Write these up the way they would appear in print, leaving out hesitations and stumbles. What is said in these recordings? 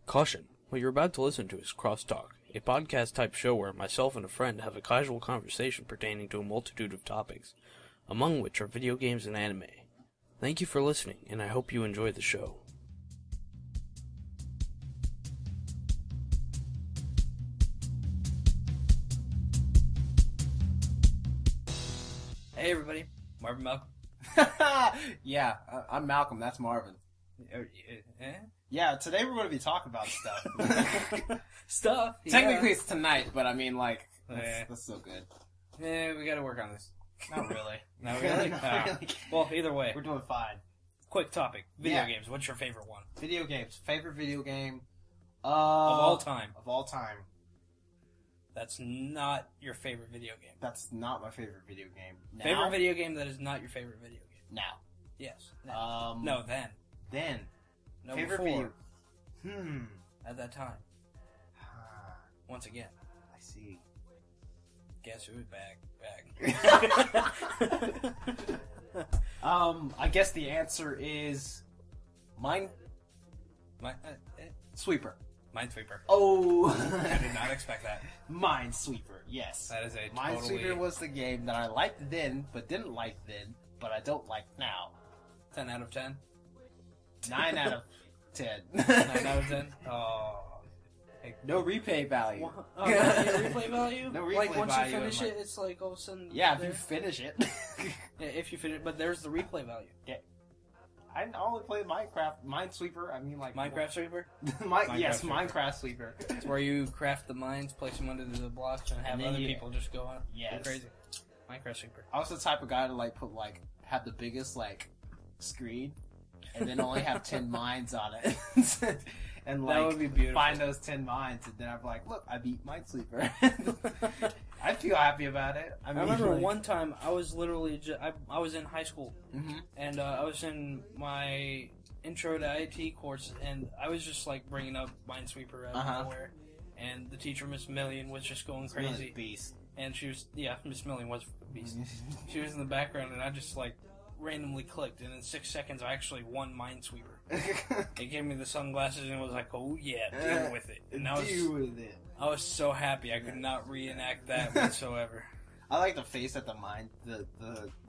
Caution. What you're about to listen to is CrossTalk, a podcast-type show where myself and a friend have a casual conversation pertaining to a multitude of topics, among which are video games and anime. Thank you for listening, and I hope you enjoy the show. Hey everybody, Marvin Malcolm. Yeah, I'm Malcolm, that's Marvin. Yeah, today we're going to be talking about stuff. Stuff? Technically it's tonight, but I mean, like, that's so good. Yeah, we gotta work on this. Not really. Not really? Well, either way. We're doing fine. Quick topic. Video games. What's your favorite one? Video games. Favorite video game? Of all time. Of all time. That's not your favorite video game. That's not my favorite video game. Now? Favorite video game that is not your favorite video game. Now. Yes. Now. No, then. Then. No, favorite before. video. At that time. Once again. I see. Guess who's back? I guess the answer is Sweeper. Minesweeper. Oh! I did not expect that. Minesweeper, yes. That is a Minesweeper was the game that I liked then, but didn't like then, but I don't like now. 10 out of 10? 9 out of 10. 9 out of 10? Oh. No replay value. No replay value? No replay like, once value you finish it, it's like all of a sudden... Yeah, if you finish it. Yeah, if you finish it, but there's the replay value. Yeah. I only play Minesweeper. I mean, like... Minecraft Sweeper? Yes, Minecraft Sweeper. It's where you craft the mines, place them under the blocks, and have other people just go on. Yeah, go crazy. Minecraft Sweeper. I was the type of guy to, like, have the biggest, like, screen, and then only have 10 mines on it. And, like, that would be beautiful. Find those 10 mines, and then I'm like, look, I beat Minesweeper. I feel happy about it. I remember one time, I was literally I was in high school, and I was in my intro to IT course, and I was just, like, bringing up Minesweeper out of nowhere, and the teacher, Miss Million, was just going crazy. Beast. And she was, Miss Million was a beast. She was in the background, and I just, like, randomly clicked, and in 6 seconds I actually won Minesweeper. They gave me the sunglasses and was like, "Oh yeah, deal with it." And I was so happy I could not reenact that whatsoever. I like the face that the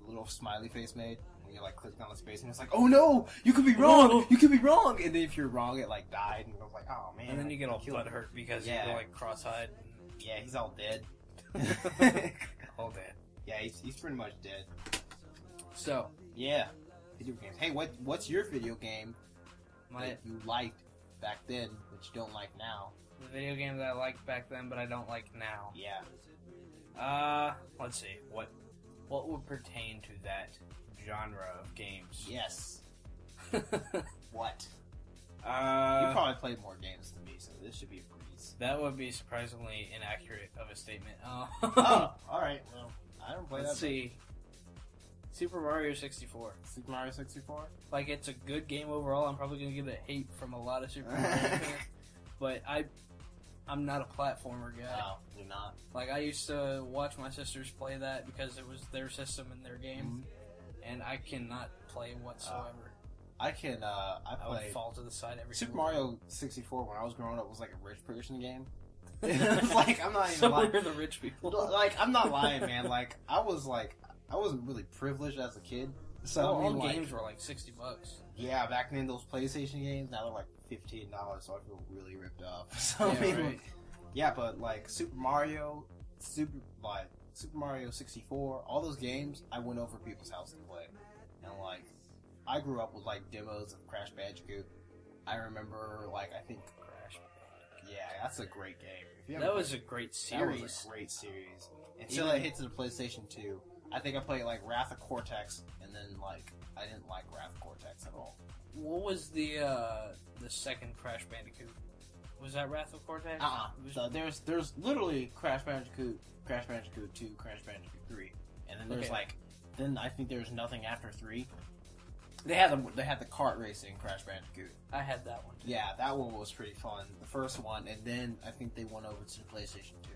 little smiley face made when you like clicked on the space and it's like, "Oh no, you could be wrong, you could be wrong," and then if you're wrong, it like died and I was like, "Oh man!" And then you get all butthurt because you're like cross-eyed. Yeah, he's all dead. All dead. Yeah, he's pretty much dead. So, yeah, video games. Hey, what's your video game that you liked back then that you don't like now? The video game that I liked back then but I don't like now. Yeah. Let's see. What would pertain to that genre of games? Yes. What? You You probably played more games than me, so this should be a breeze. That would be surprisingly inaccurate of a statement. Oh, alright. Well, I don't play that. Let's see. Super Mario 64. Super Mario 64? Like, it's a good game overall. I'm probably going to get a hate from a lot of Super Mario fans. But I'm not a platformer guy. No, you're not. Like, I used to watch my sisters play that because it was their system and their game. And I cannot play whatsoever. I would fall to the side every Super time. Mario 64, when I was growing up, was like a rich person game. Like, I'm not even lying. We're the rich people. Like, I'm not lying, man. Like, I wasn't really privileged as a kid. So, well, all games were like $60. Yeah, back then, those PlayStation games, now they're like $15, so I feel really ripped off. So, yeah, I mean, right. Yeah, but like, Super Mario 64, all those games, I went over people's house to play. And like, I grew up with like demos of Crash Bandicoot. I remember, like, I think Crash Bandicoot. Yeah, that's a great game. That was a great series. That was a great series. Until it hit to the PlayStation 2. I think I played like Wrath of Cortex, and then like I didn't like Wrath of Cortex at all. What was the second Crash Bandicoot? Was that Wrath of Cortex? So there's literally Crash Bandicoot 2, Crash Bandicoot 3, and then there's then I think there's nothing after 3. They had the kart racing Crash Bandicoot. I had that one too. Yeah, that one was pretty fun. The first one, and then I think they went over to the PlayStation 2.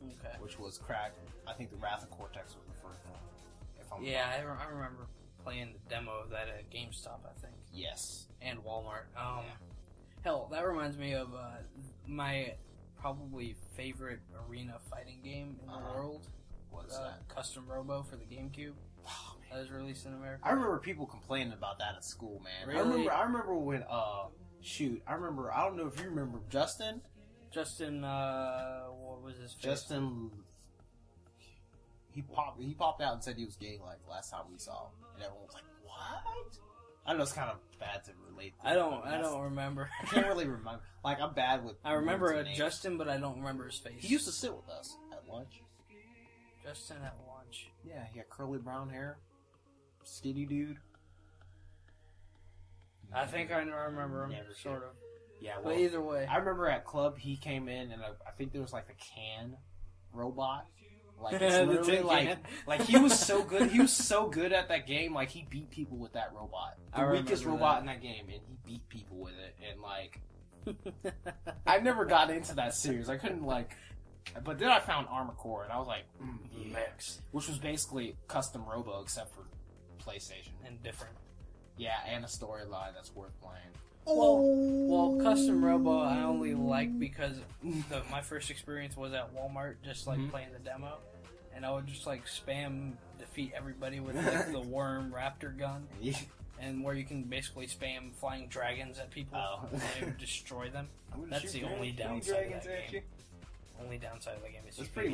Okay. Which was cracked. I think the Wrath of Cortex was the first one. I remember playing the demo of that at GameStop, I think. Yes. And Walmart. Hell, that reminds me of my probably favorite arena fighting game in the world. What's that? Custom Robo for the GameCube. Oh, man. That was released in America. I remember people complaining about that at school, man. Really? I remember when I don't know if you remember Justin, what was his face? He popped out and said he was gay like last time we saw him, and everyone was like, "What?" I know it's kind of bad to relate. I don't remember. I can't really remember. Like, I'm bad with. I remember Justin, but I don't remember his face. He used to sit with us at lunch. Justin at lunch. Yeah, he had curly brown hair, skinny dude. I think I remember him, sort of. Yeah, well, but either way, I remember at club he came in, and I think there was like the can robot. Like, it's literally like he was so good. He was so good at that game. Like, he beat people with that robot. The weakest robot in that game, and he beat people with it. And like, I never got into that series. I couldn't like. But then I found Armor Core, and I was like, Max, which was basically custom Robo except for PlayStation and different. Yeah, and a storyline that's worth playing. Well, Custom Robo I only like because my first experience was at Walmart, just like playing the demo, and I would just like spam defeat everybody with like the worm raptor gun, and where you can basically spam flying dragons at people and it would destroy them. That's the only downside of that game. Only downside of the game is that's pretty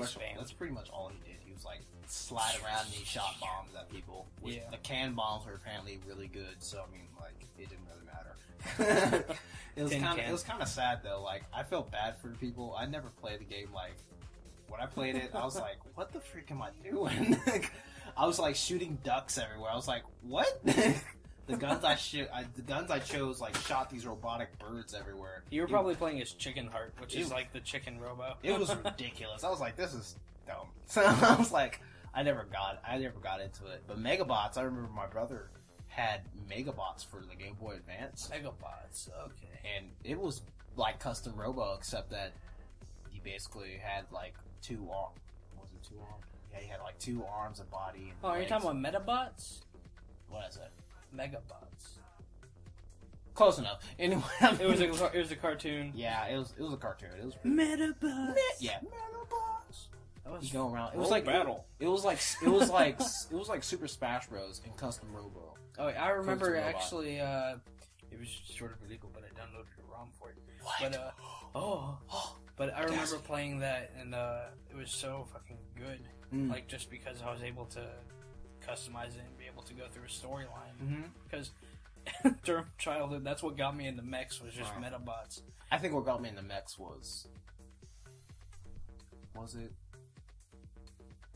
much all he did. He was like slide around and he shot bombs at people. The can bombs were apparently really good, so I mean, like, it didn't really matter. It was kind of sad though. Like, I felt bad for the people. I never played the game. Like, when I played it, I was like, "What the freak am I doing?" I was like shooting ducks everywhere. I was like, "What?" The guns I chose like shot these robotic birds everywhere. You were probably playing as Chicken Heart, which is like the chicken robo. It was ridiculous. I was like, "This is dumb." So I was like, I never got into it. But Megabots, I remember my brother had Megabots for the Game Boy Advance. Megabots, okay. And it was like custom Robo, except that he basically had like 2 arms. Was it 2 arms? Yeah, he had like 2 arms, a body. And are you talking about Metabots? What is it? Megabots. Close enough. Anyway, it was a cartoon. Yeah, it was a cartoon. It was Metabots. Yeah, Metabots. You go around. It was like battle. It was like Super Smash Bros. In custom Robo. Oh, I remember actually. It was sort of illegal, but I downloaded a ROM for it. What? But I remember playing that, and it was so fucking good. Like, just because I was able to customize it and be able to go through a storyline. Because during childhood, that's what got me into mechs, was just Metabots. I think what got me into mechs was it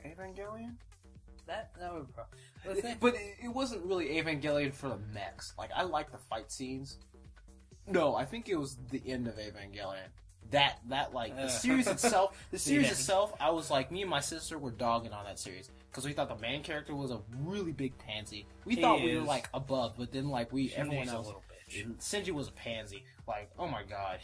Evangelion? That would probably. But it wasn't really Evangelion for the mechs. Like, I like the fight scenes. No, I think it was the end of Evangelion. That like the series itself. The series itself, I was like, me and my sister were dogging on that series because we thought the main character was a really big pansy. We thought we were like above, but then like everyone else. A little bitch. Shinji was a pansy. Like, oh my god,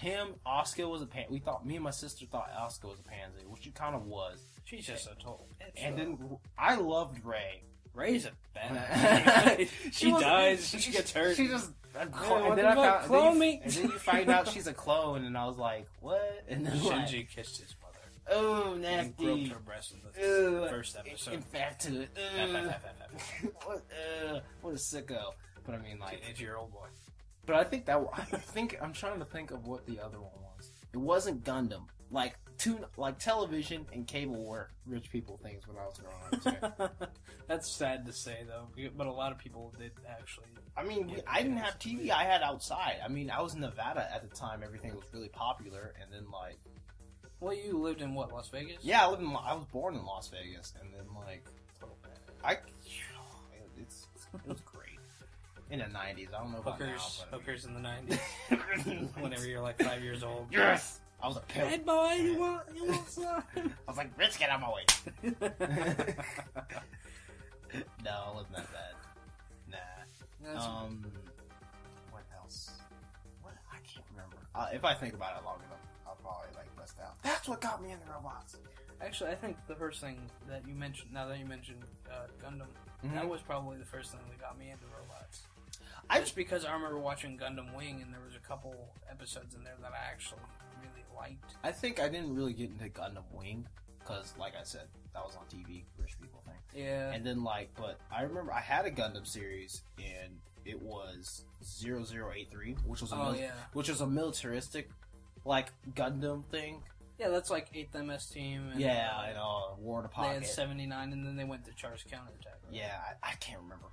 Asuka was a pansy. Me and my sister thought Asuka was a pansy, which she kind of was. She's just a total bitch. And then I loved Rey. Rey's a badass. she dies. She gets hurt. She just. And then you find out she's a clone, and I was like, "What?" And then Shinji kissed his mother. Oh, nasty! And groped her breast in the first episode. In fact, to it. What a sicko! But I mean, like, it's your old boy. But I think I'm trying to think of what the other one was. It wasn't Gundam. Like television and cable were rich people things when I was growing up too. That's sad to say though, but a lot of people did actually. I mean, I didn't have TV. I had outside. I mean, I was in Nevada at the time. Everything was really popular, and then like. Well, you lived in what, Las Vegas? Yeah, I was born in Las Vegas, and then like, it was great in the '90s. I don't know about hookers in the '90s. Whenever you're like 5 years old. Yes. I was a pimp. Hey boy, you want some? I was like, Rich, get out of my way. No, it wasn't that bad. Nah. What else? I can't remember. If I think about it long enough, I'll probably like bust out. That's what got me into robots. Actually, I think the first thing that you mentioned, now that you mentioned Gundam, that was probably the first thing that got me into robots. Just because I remember watching Gundam Wing, and there was a couple episodes in there that I actually really liked. I think I didn't really get into Gundam Wing, because, like I said, that was on TV, rich people thing. Yeah. And then, but I remember I had a Gundam series, and it was 0083, which was a militaristic, Gundam thing. Yeah, that's like 8th MS Team. And, War in a Pocket. They had 79, and then they went to Char's Counterattack. Right? Yeah, I can't remember.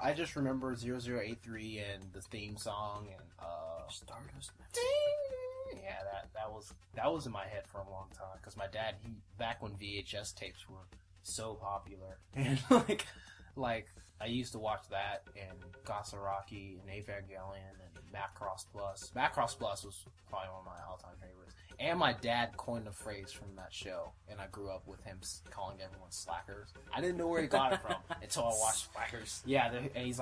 I just remember 0083 and the theme song and Stardust. Yeah, that was in my head for a long time because my dad, back when VHS tapes were so popular, and I used to watch that and Gasaraki and Evangelion and Macross Plus. Macross Plus was probably one of my all-time favorites. And my dad coined a phrase from that show, and I grew up with him calling everyone slackers. I didn't know where he got it from until I watched Slackers. Yeah, and he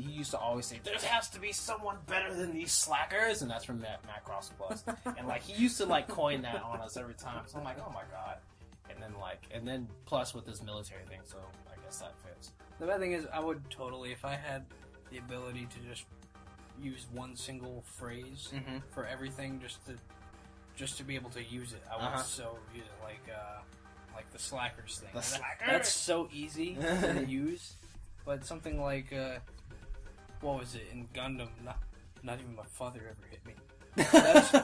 used to always say, "There has to be someone better than these slackers," and that's from Macross Plus. And he used to coin that on us every time. So I'm like, oh my god. And then plus with this military thing, so I guess that fits. The bad thing is, I would totally, if I had the ability to just use one single phrase for everything, just to be able to use it, I would so use it, like the slackers thing. The slackers. That's so easy to use, but something like what was it in Gundam? Not even my father ever hit me.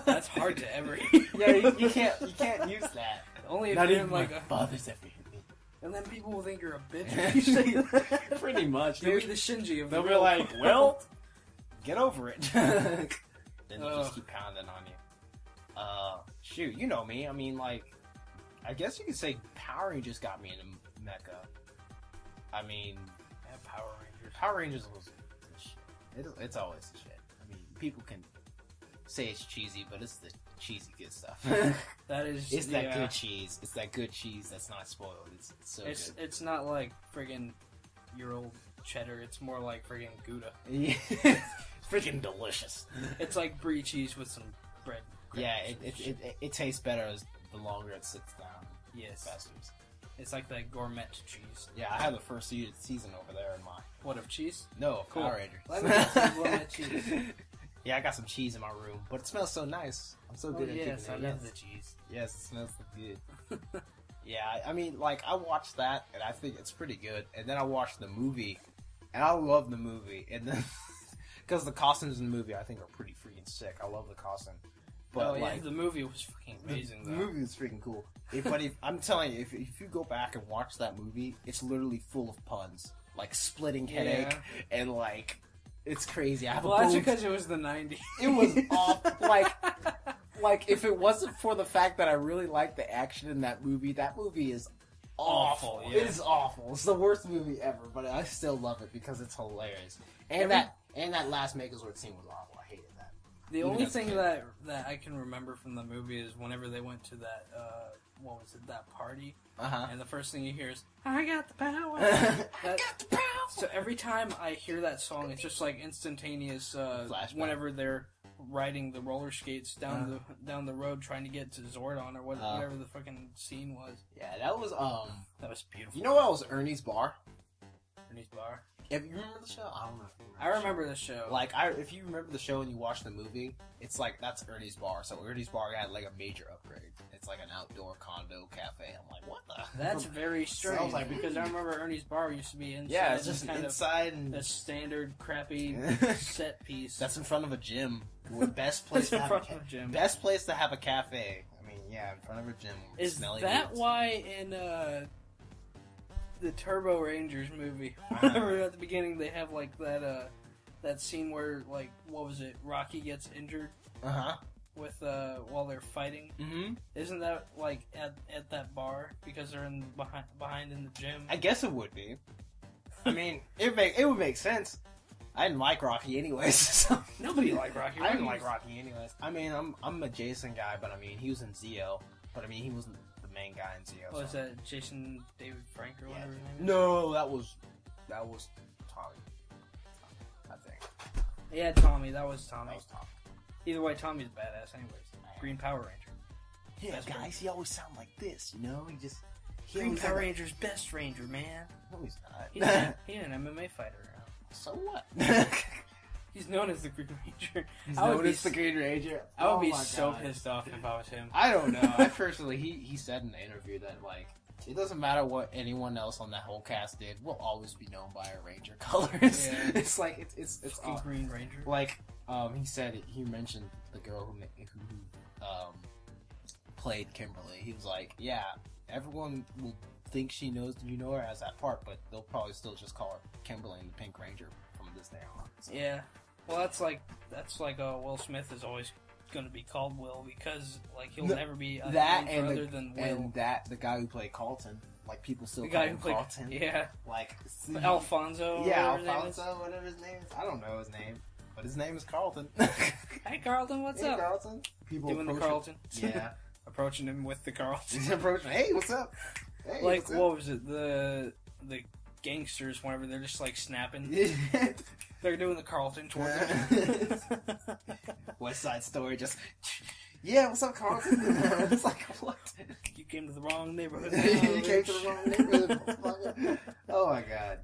That's hard to ever. Yeah, you can't use that. Only if not you're even my father's ever hit me. And then people will think you're a bitch if you say that. Pretty much. Maybe the Shinji of the they'll be like, well, get over it. Then you just keep pounding on you. Shoot, you know me. I mean, I guess you could say Power Rangers got me into mecha. I mean, yeah, Power Rangers. Power Rangers was the shit. It's always the shit. I mean, people can say it's cheesy, but it's the cheesy good stuff. That is. It's that good cheese. It's that good cheese that's not spoiled. It's so good. It's not like friggin' your old cheddar. It's more like friggin' Gouda. Yeah. It's friggin' delicious. It's like brie cheese with some bread. Yeah, it tastes better as the longer it sits down. Yes. Bastards. It's like that gourmet cheese. Yeah, I have the first season over there in my... What, of cheese? No, cool. Power Rangers. Let me get some gourmet cheese. Yeah, I got some cheese in my room, but it smells so nice. I'm so good at keeping it. Yes, I love the cheese. Yes, it smells so good. Yeah, I mean, I watched that, and I think it's pretty good. And then I watched the movie, and I love the movie. And then... Because the costumes in the movie, I think, are pretty freaking sick. I love the costume. But the movie was fucking amazing. The movie was freaking cool. I'm telling you, if you go back and watch that movie, it's literally full of puns, splitting headache, and it's crazy. That's because it was the 90s. It was awful. If it wasn't for the fact that I really liked the action in that movie is awful. Yeah. It is awful. It's the worst movie ever, but I still love it because it's hilarious. And that last Megazord scene was awful. I hated that. The only thing that I can remember from the movie is whenever they went to that, that party, and the first thing you hear is, "I got the power." I got the power. So every time I hear that song, it's just instantaneous. Flashback. Whenever they're riding the roller skates down the road trying to get to Zordon or whatever the fucking scene was. Yeah, that was that was beautiful. You know what was Ernie's Bar? Ernie's Bar. If you remember the show, I don't know if you remember. I remember the show. If you remember the show and you watch the movie, it's that's Ernie's Bar. So Ernie's Bar had a major upgrade. It's an outdoor condo cafe. I'm like, what the? That's very strange. Because I remember Ernie's Bar used to be inside. Yeah, it's just inside and a standard crappy set piece. That's in front of a gym. Best place to have a gym. Best place to have a cafe. I mean, yeah, in front of a gym. Is that why in the Turbo Rangers movie, remember at the beginning they have that scene where Rocky gets injured? With while they're fighting. Mm-hmm. Isn't that at that bar because they're behind in the gym? I guess it would be. I mean, it would make sense. I didn't like Rocky anyways. So. Nobody liked Rocky. I didn't like Rocky anyways. I mean, I'm a Jason guy, but I mean, he was in Zeo. But I mean, he wasn't the main guy in Zeo. Was that Jason David Frank or whatever his name is? No, that was Tommy. I think. Yeah, Tommy. That was Tommy. Either way, Tommy's badass anyways. Green Power Ranger. Yeah, best guys, he always sound like this, you know? Green Power Ranger's best ranger, man. No, he's not. He's an MMA fighter. So what? He's known as the Green Ranger. He's known as the Green Ranger. I would be so pissed off if I was him. I don't know. I personally, he said in the interview that, like, it doesn't matter what anyone else on that whole cast did. We'll always be known by our Ranger colors. Yeah. It's like, it's Green Ranger. Like, he said, he mentioned the girl who played Kimberly. He was like, yeah, everyone will think you know her as that part, but they'll probably still just call her Kimberly and the Pink Ranger from this day on. So. Yeah. Well, that's like Will Smith is always going to be called Will because like he'll never be that and other than Will. And the guy who played Carlton, like people still the call guy him who played Carlton. Yeah, like Alfonso. Yeah, Alfonso, whatever his name is. I don't know his name, but his name is Carlton. Hey Carlton, what's up? Hey Carlton. People doing the Carlton. Yeah, approaching him with the Carlton. He's approaching. Hey, what's up? Hey, like what's up? What was it? The gangsters, whenever they're just like snapping. They're doing the Carlton toward them. West Side Story, just yeah. What's up, Carlton? It's like what? You came to the wrong neighborhood. You came to the wrong neighborhood. Oh my god.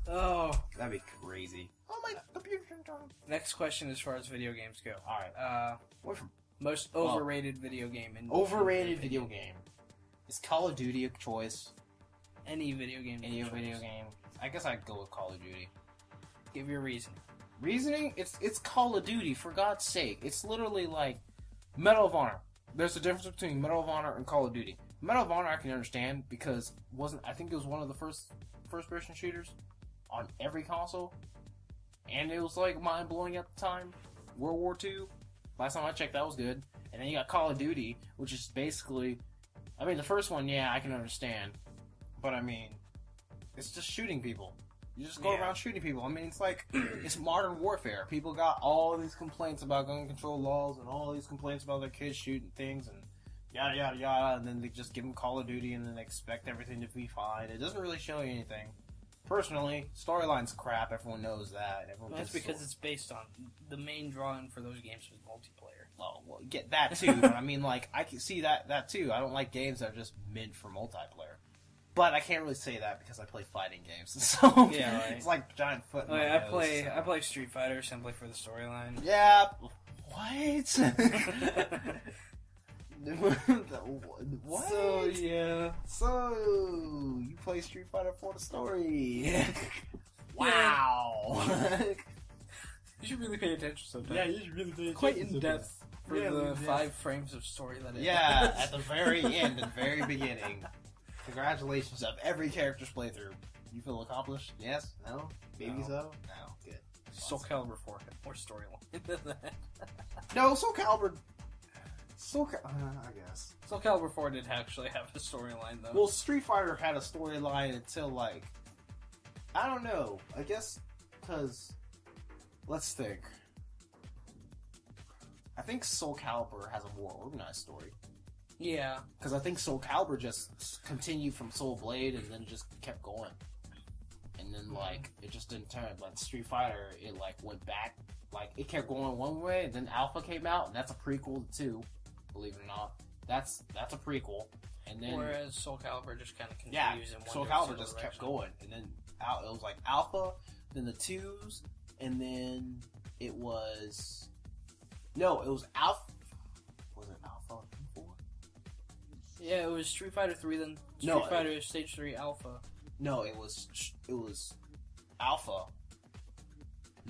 Oh, that'd be crazy. Oh my computer. Next question as far as video games go. All right. Most overrated video game. Overrated video game. Is Call of Duty a choice? Any video game. Any video game. I guess I'd go with Call of Duty. Give your reason. Reasoning? It's Call of Duty, for God's sake. It's literally like Medal of Honor. There's a difference between Medal of Honor and Call of Duty. Medal of Honor I can understand because I think it was one of the first person shooters on every console. And it was like mind blowing at the time. World War II. Last time I checked, that was good. And then you got Call of Duty, which is basically, I mean, the first one, yeah, I can understand. But I mean, it's just shooting people. You just go around shooting people. I mean, it's like, it's modern warfare. People got all these complaints about gun control laws and all these complaints about their kids shooting things and yada, yada, yada. And then they just give them Call of Duty and then they expect everything to be fine. It doesn't really show you anything. Personally, storyline's crap. Everyone knows that. That's because it's based on the main drawing for those games was multiplayer. Oh, well, get that too. But I mean, like, I can see that too. I don't like games that are just meant for multiplayer. But I can't really say that because I play fighting games, so yeah, right. It's like giant foot. In my I nose, I play Street Fighter simply for the storyline. Yeah. What? What? So yeah. So you play Street Fighter for the story? Wow. You should really pay attention sometimes. Yeah, you should really pay attention. Quite in depth for the 5 frames of story that it is. Yeah, at the very end and very beginning. Congratulations of every character's playthrough. You feel accomplished? Yes? No? Maybe so? No. Good. Soul Calibur 4 had more storyline than that. No, Soul Calibur... I guess. Soul Calibur 4 did actually have a storyline, though. Well, Street Fighter had a storyline until, like... I don't know. I guess because... Let's think. I think Soul Calibur has a more organized story. Yeah. Because I think Soul Calibur just continued from Soul Blade and then just kept going. And then, like, it just didn't turn. Like, Street Fighter, it, like, went back. Like, it kept going one way, and then Alpha came out, and that's a prequel to 2, believe it or not. That's a prequel. And then... Whereas Soul Calibur just kind of continues in one Soul Calibur just kept going. And then it was, like, Alpha, then the 2s, and then it was... No, it was Alpha... Was it Alpha 4? Yeah, it was Street Fighter 3, then Street Fighter Stage 3 Alpha. No, it was Alpha,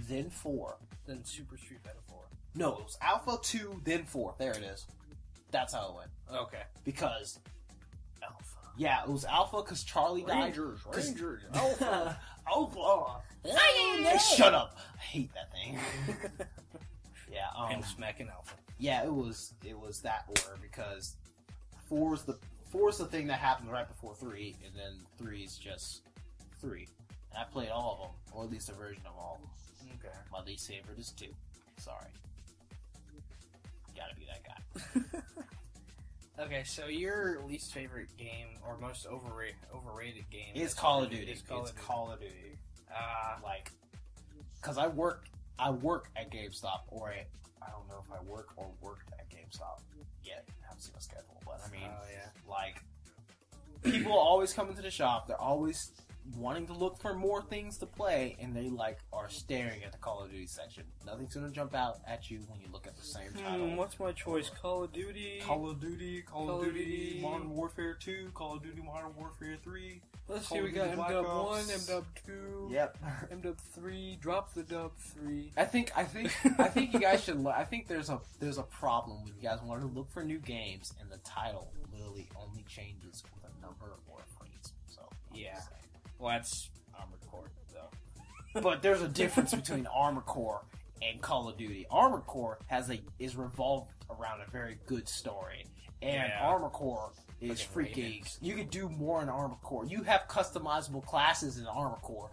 then 4. Then Super Street Fighter 4. No, it was Alpha 2, then 4. There it is. That's how it went. Okay. Because... Alpha. Yeah, it was Alpha because Charlie died. Rangers. Alpha. Alpha. Hey, shut up. I hate that thing. Yeah, and smacking Alpha. Yeah, it was that order because 4's the thing that happened right before 3, and then 3's just 3. And I played all of them, or at least a version of all of them. Okay. My least favorite is 2. Sorry. Gotta be that guy. Okay, so your least favorite game, or most overrated game... It's Call of Duty. It's Call of Duty. Like, because I work at GameStop, or I don't know if I work or worked at GameStop yet. I haven't seen my schedule, but I mean, like, people always come into the shop. They're always wanting to look for more things to play, and they like are staring at the Call of Duty section. Nothing's gonna jump out at you when you look at the same title. What's my choice? Call of Duty, Call of Duty, Modern Warfare 2, Call of Duty Modern Warfare 3. Let's Call see, of we got Duty Black MW1, Ops. MW2, Yep. MW3. Drop the Dub 3. I think you guys should. I think there's a problem when you guys want to look for new games and the title literally only changes with a number or a phrase. So Yeah. Well, that's Armored Core, though. but there's a difference between Armored Core and Call of Duty. Armored Core is revolved around a very good story, and Armored Core is freaking. You could do more in Armored Core. You have customizable classes in Armored Core.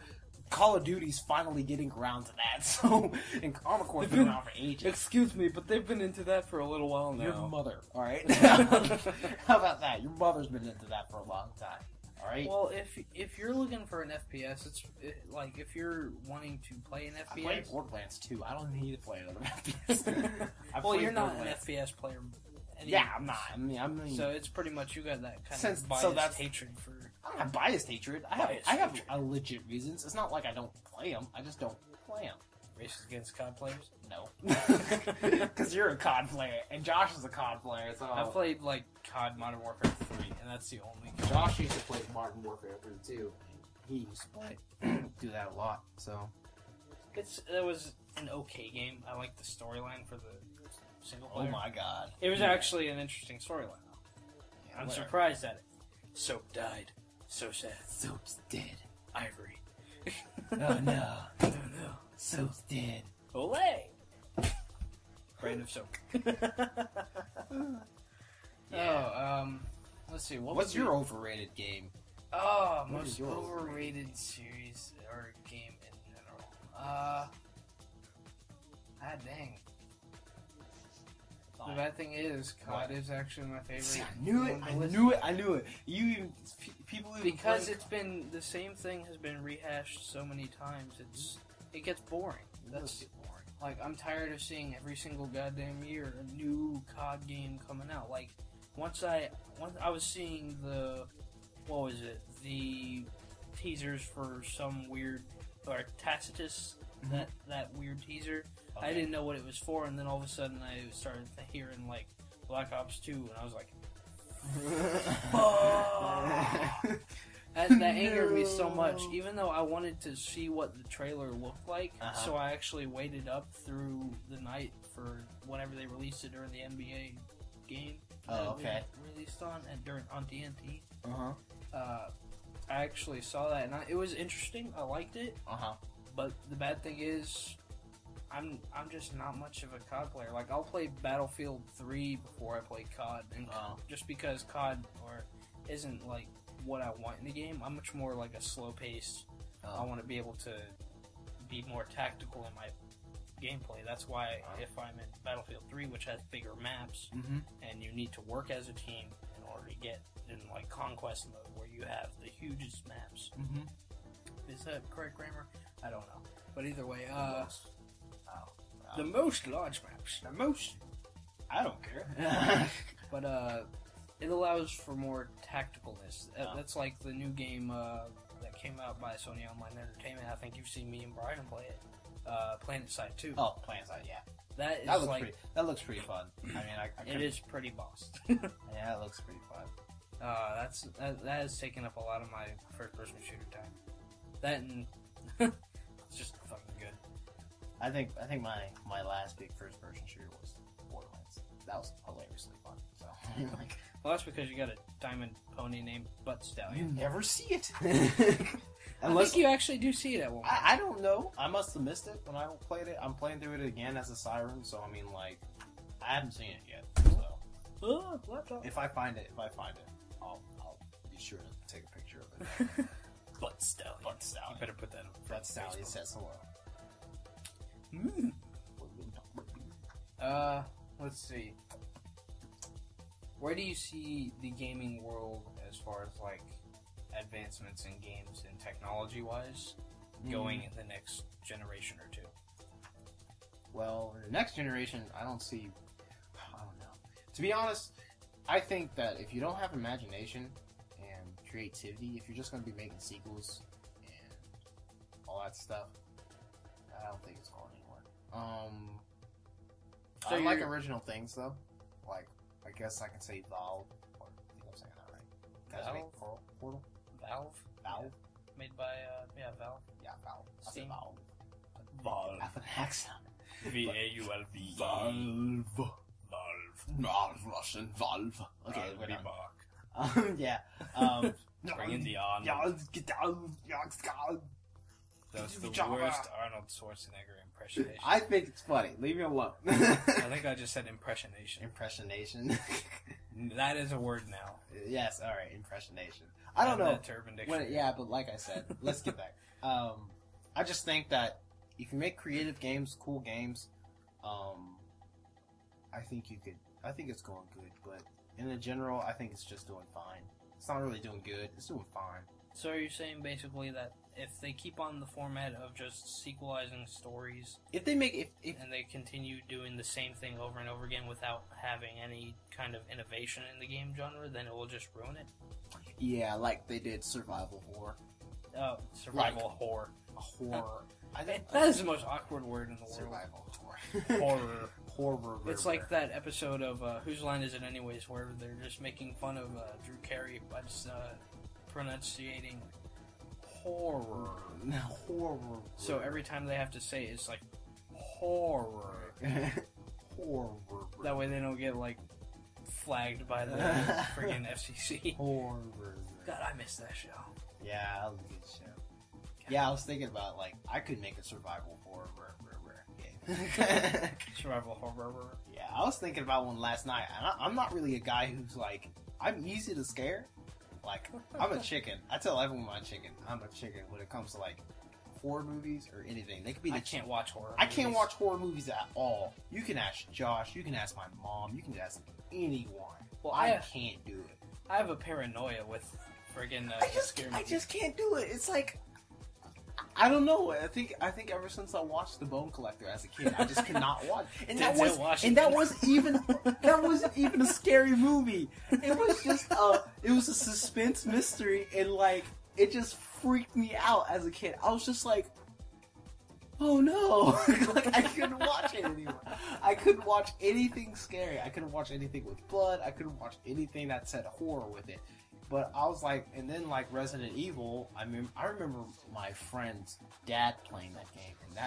Call of Duty's finally getting around to that. So, and Armored Core's been around for ages. Excuse me, but they've been into that for a little while now. Your mother, all right? How about that? Your mother's been into that for a long time, all right? Well, if you're looking for an FPS, like if you're wanting to play an FPS. I played Borderlands 2. I don't need to play another FPS. Well, you're not an FPS player. Anyways. Yeah, I'm not. I mean, so it's pretty much you got that kind of biased hatred for. I don't have biased hatred. I have legit reasons. It's not like I don't play them. I just don't play them. Racist against COD players? No. Because you're a COD player, and Josh is a COD player, so... I played, like, COD Modern Warfare 3, and that's the only... Josh used to play Modern Warfare 3, too. He used to play... do that a lot, so... It was an okay game. I liked the storyline for the single player. Oh my god. It was actually an interesting storyline. Yeah, I'm surprised at it. Soap died. So sad. Soap's dead. Ivory. Oh no. Oh no. Soap's dead. Olay! Brand of soap. Let's see. What's your overrated game? Oh, most overrated series or game in general. Dang. The bad thing is, COD is actually my favorite. See, I knew it. People even because it's been the same thing has been rehashed so many times. It gets boring. That's boring. Like I'm tired of seeing every single goddamn year a new COD game coming out. Like once I was seeing the teasers for some weird or Tacitus that weird teaser. Okay. I didn't know what it was for, and then all of a sudden I started hearing like Black Ops 2, and I was like, "Oh!" that angered me so much. Even though I wanted to see what the trailer looked like, so I actually waited up through the night for whenever they released it during the NBA game. Oh, okay. Released on TNT. I actually saw that, and it was interesting. I liked it. But the bad thing is, I'm just not much of a COD player. Like I'll play Battlefield 3 before I play COD, and just because COD isn't like what I want in the game. I'm much more like a slow pace. I want to be able to be more tactical in my gameplay. That's why if I'm in Battlefield 3, which has bigger maps, and you need to work as a team in order to get in like conquest mode where you have the hugest maps. Is that correct grammar? I don't know. But either way, the most large maps. The most. I don't care. But it allows for more tacticalness. That's like the new game that came out by Sony Online Entertainment. I think you've seen me and Brian play it. PlanetSide 2. Oh, PlanetSide, yeah. That looks pretty fun. I mean, it is pretty bossed. Yeah, it looks pretty fun. That has taken up a lot of my first-person shooter time. That and it's just fucking good. I think my last big first-person shooter was Borderlands. That was hilariously fun. So, well, that's because you got a diamond pony named Butt Stallion. You never see it. I think you actually do see it at one point. I don't know. I must have missed it when I played it. I'm playing through it again as a Siren, so I mean, like, I haven't seen it yet. So, laptop. If I find it, I'll be sure to take a picture of it. Butt Stallion. You better put that on. Butt Stallion says hello. Let's see. Where do you see the gaming world as far as like advancements in games and technology-wise going in the next generation or two? Well, in the next generation, I don't know. To be honest, I think that if you don't have imagination and creativity, if you're just going to be making sequels, all that stuff. I don't think it's going anywhere. So I like original things though. Like, I guess I can say Valve. Or, I think I'm saying that right. Valve? Portal? Valve? Valve? Yeah. Made by, Valve. Yeah, Valve. I said Steam. Valve. Valve. I have an accent. V-A-U-L-V. Valve. Russian Valve. Okay, we're done. Yeah. Bring in the Arnold. That's the worst Arnold Schwarzenegger impersonation. I think it's funny. Leave me alone. I think I just said impressionation. Impressionation. That is a word now. Yes, alright, impressionation. I don't know. Urban Dictionary. Yeah, but like I said, let's get back. I just think that if you make creative games, cool games, I think it's going good, but in the general, I think it's just doing fine. It's not really doing good, it's doing fine. So are you saying basically that if they keep on the format of just sequelizing stories, if they make and they continue doing the same thing over and over again without having any kind of innovation in the game genre, then it will just ruin it? Yeah, like they did survival horror. Oh, survival horror. Horror. That is the most awkward word in the world. Survival horror. Horror. Horror. It's like that episode of Whose Line Is It Anyways, where they're just making fun of Drew Carey by just pronunciating horror. Horror. So every time they have to say it, it's like horror. Horror. That way they don't get like flagged by the friggin' FCC. Horror. God, I miss that show. Yeah, that was a good show. Yeah, I was thinking about like I could make a survival horror game. Survival horror. Yeah, I was thinking about one last night. And I'm not really a guy who's like I'm easy to scare. Like I'm a chicken. I tell everyone I'm a chicken when it comes to like horror movies or anything. They could be. I can't watch horror. I can't watch horror movies at all. You can ask Josh. You can ask my mom. You can ask anyone. Well, I can't do it. I have a paranoia with friggin' scary movies. I just can't do it. It's like I don't know. I think ever since I watched The Bone Collector as a kid, I just cannot watch. And that wasn't even a scary movie. It was just a suspense mystery, and like it just freaked me out as a kid. I was just like, oh no, like I couldn't watch it anymore. I couldn't watch anything scary. I couldn't watch anything with blood. I couldn't watch anything that said horror with it. But I was like, and then like Resident Evil, I remember my friend's dad playing that game, and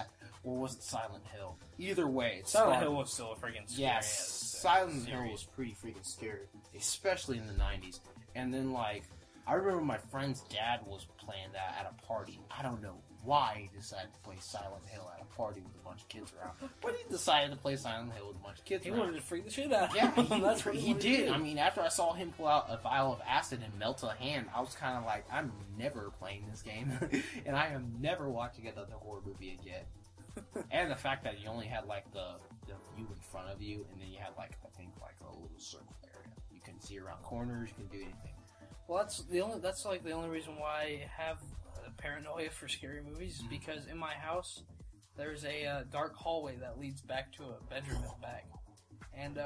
or was it Silent Hill? Either way, Silent Hill was still a freaking scary. Yes, Silent Hill was pretty freaking scary, especially in the 90s. And then like, I remember my friend's dad was playing that at a party. I don't know why he decided to play Silent Hill at a party with a bunch of kids around, but he decided to play Silent Hill with a bunch of kids around. He wanted to freak the shit out. Yeah, that's what he did. I mean, after I saw him pull out a vial of acid and melt a hand, I was kind of like, I'm never playing this game, and I am never watching another horror movie again. And the fact that you only had like the view in front of you, and then you had like I think like a little circle area. You couldn't see around corners. You couldn't do anything. Well, that's the only reason why I have paranoia for scary movies, because in my house there's a dark hallway that leads back to a bedroom at the back, and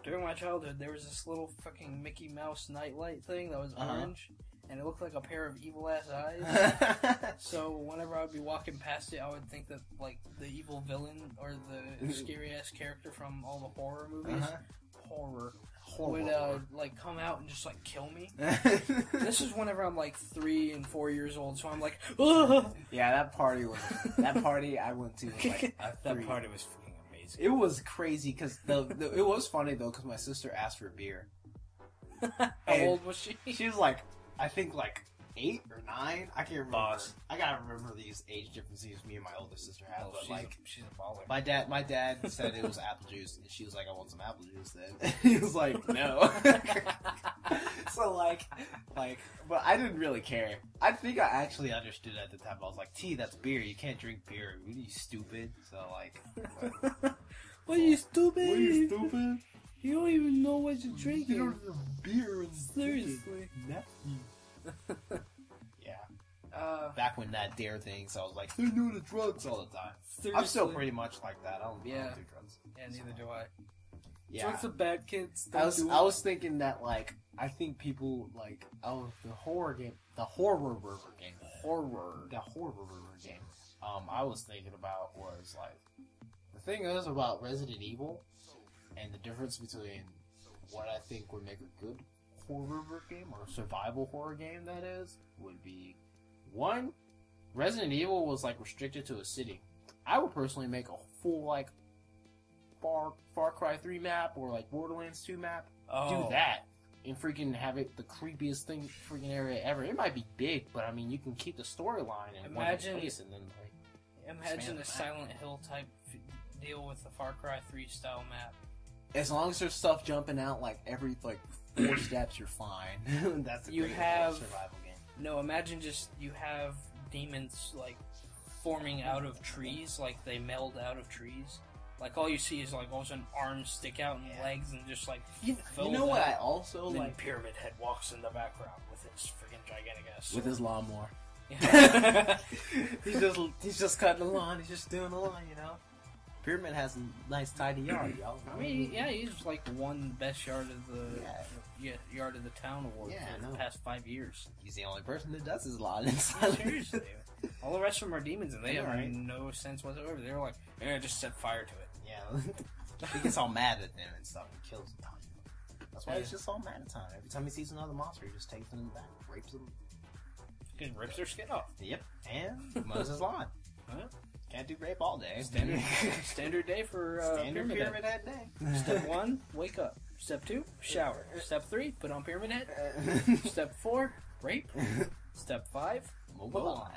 during my childhood there was this little fucking Mickey Mouse nightlight thing that was orange, and it looked like a pair of evil ass eyes. So whenever I would be walking past it, I would think that like the evil villain or the scary ass character from all the horror movies would like come out and just like kill me. This is whenever I'm like 3 and 4 years old, so I'm like, ugh! Yeah, that party I went to was like that party was fucking amazing. It was crazy because it was funny though because my sister asked for beer. How old was she? She was like, I think like 8 or 9. I can't remember. Boss. I gotta remember these age differences me and my older sister had. Oh, but she's a baller. My dad said it was apple juice, and she was like, "I want some apple juice." Then he was like, "No." So like, but I didn't really care. I think I actually understood at the time. I was like, "Tea, that's beer. You can't drink beer. What are you stupid?" So like, what are you stupid? What are you stupid? You don't even know what you're drinking. You don't have beer. Seriously. Yeah. Back when that dare thing, so I was like, they're doing the drugs all the time. Seriously. I'm still pretty much like that. I don't do drugs. Yeah, neither do I. Yeah. It's like the bad kids. I was thinking that, like, I think people, like, the horror game, the horror game, I was thinking about was, like, the thing is about Resident Evil, and the difference between what I think would make a good horror game, or survival horror game, that is, would be, one, Resident Evil was, like, restricted to a city. I would personally make a full, like, Far Cry 3 map, or, like, Borderlands 2 map. Do that. And freaking have it the creepiest freaking area ever. It might be big, but I mean, you can keep the storyline in one place and then imagine a Silent Hill type deal with the Far Cry 3 style map. As long as there's stuff jumping out like every 4 steps, you're fine. That's a great survival game. No, imagine just you have demons like forming out of trees, like they meld out of trees. Like, all you see is, like, all of a sudden arms stick out and legs and just, like, you know what I also and like? then Pyramid Head walks in the background with his freaking gigantic ass. With his lawnmower. Yeah. he's just cutting the lawn. He's just doing the lawn, you know? Pyramid has a nice tidy yard, y'all. I mean, yeah, he's, like, won best yard of the yard of the town award for the past 5 years. He's the only person that does his lawn Seriously. All the rest of them are demons, and they have no sense whatsoever. They're like, just set fire to it. Yeah. He gets all mad at them and stuff and kills them. That's why he's just all mad at the time. Every time he sees another monster, he just takes them in the back, rapes them. He rips their skin off. Yep. And mows his lawn. Can't do rape all day. Standard day for Standard Pyramid Head day. Step 1, wake up. Step 2, shower. Step 3, put on Pyramid Head. Step 4, rape. Step 5, mow the lawn.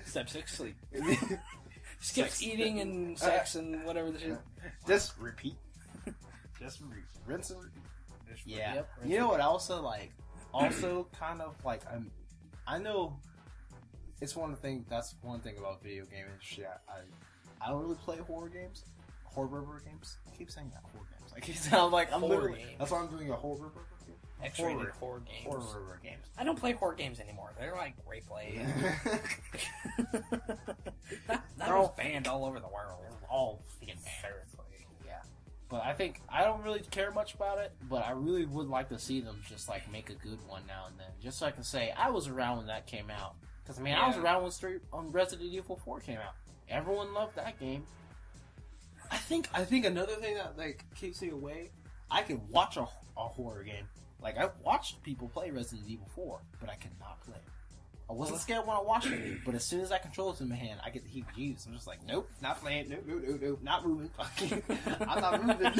Step 6, sleep. Skips eating and sex and whatever the shit. Just repeat. Just rinse and repeat. Yeah. Yep, you know what? Also kind of like I know it's one thing. That's one thing about video game industry. I don't really play horror games. Horror games. I keep saying that horror games. I keep saying I'm literally. That's why I'm doing a horror game. X-rated horror games. Horror games. I don't play horror games anymore. They're like replay. That was banned all over the world. All seriously. Yeah. But I think I don't really care much about it. But I really would like to see them just like make a good one now and then, just so I can say I was around when that came out. Because I mean, I was around when Resident Evil 4 came out. Everyone loved that game. I think another thing that like keeps me away. I can watch a horror game. Like, I've watched people play Resident Evil 4, but I cannot play it. I wasn't scared when I watched it, but as soon as I control it in my hand, I get the heebie-jeebies. I'm just like, nope, not playing, nope, not moving. I'm not moving.